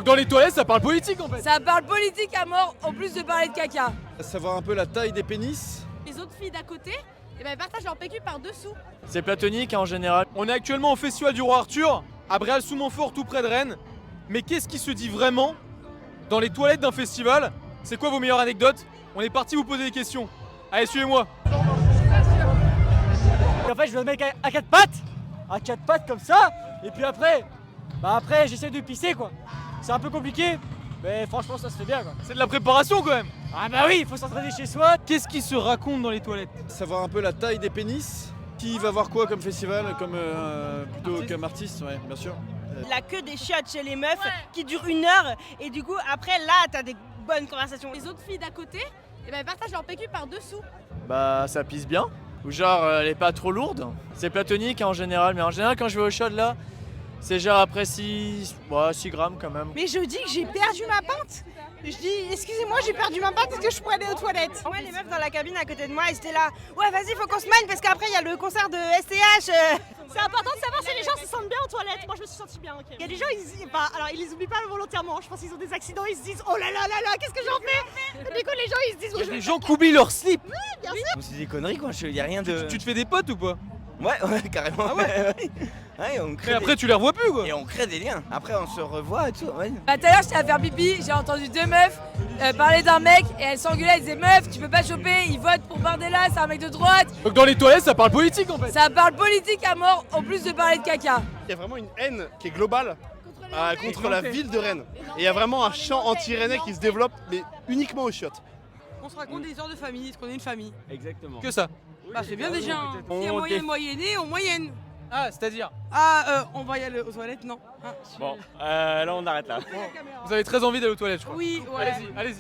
Dans les toilettes, ça parle politique en fait. Ça parle politique à mort, en plus de parler de caca. Savoir un peu la taille des pénis. Les autres filles d'à côté, et ben, elles partagent leur PQ par dessous. C'est platonique en général. On est actuellement au festival du Roi Arthur, à Bréal-sous-Montfort, tout près de Rennes. Mais qu'est-ce qui se dit vraiment dans les toilettes d'un festival? C'est quoi vos meilleures anecdotes? On est parti vous poser des questions. Allez, suivez-moi. En fait, je veux le mec à quatre pattes comme ça, et puis après j'essaie de pisser quoi. C'est un peu compliqué, mais franchement ça se fait bien quoi. C'est de la préparation quand même. Ah bah oui, il faut s'entraîner chez soi. Qu'est-ce qui se raconte dans les toilettes? Savoir un peu la taille des pénis. Qui va voir quoi comme festival, plutôt comme artiste, ouais, bien sûr. La queue des chiottes chez les meufs qui dure 1 heure et du coup après là t'as des bonnes conversations. Les autres filles d'à côté, et ben, elles partagent leur PQ par dessous. Bah ça pisse bien. Ou genre elle est pas trop lourde. C'est platonique en général, mais en général quand je vais au shot là, c'est genre après 6 grammes quand même. Mais je dis que j'ai perdu ma pinte. Je dis excusez-moi j'ai perdu ma pinte, est-ce que je pourrais aller aux toilettes? Ouais, les meufs dans la cabine à côté de moi elles étaient là. Ouais vas-y faut qu'on se mène parce qu'après il y a le concert de STH. C'est important de savoir si les gens se sentent bien aux toilettes. Moi je me suis sentie bien. Il y a des gens, ils les oublient pas volontairement. Je pense qu'ils ont des accidents, ils se disent oh là là là là, qu'est-ce que j'en fais? Et du coup les gens ils se disent. Il y a des gens qui oublient leur slip. Bien sûr. C'est des conneries quoi, y a rien de. Tu te fais des potes ou pas? Ouais, carrément. Ah ouais. Ouais, on crée Mais après tu les revois plus quoi. Et on crée des liens. Après on se revoit et tout. Ouais. Bah tout à l'heure j'étais à faire pipi, j'ai entendu deux meufs parler d'un mec et elles s'engueulaient, elles disaient meuf tu peux pas choper, ils votent pour Bardella, c'est un mec de droite. Donc dans les toilettes, ça parle politique en fait. Ça parle politique à mort, en plus de parler de caca. Il y a vraiment une haine qui est globale contre la ville de Rennes. Et il y a vraiment un chant anti-rennais qui se développe, mais uniquement aux chiottes. On se raconte des histoires de famille, qu'on est une famille. Exactement. Que ça. Bah c'est bien déjà. Si on moyenne moyenné, on moyenne. Ah, c'est-à-dire. On va y aller aux toilettes, non. Bon, là on arrête là. Vous avez très envie d'aller aux toilettes, je crois. Oui, ouais. Allez-y, allez-y.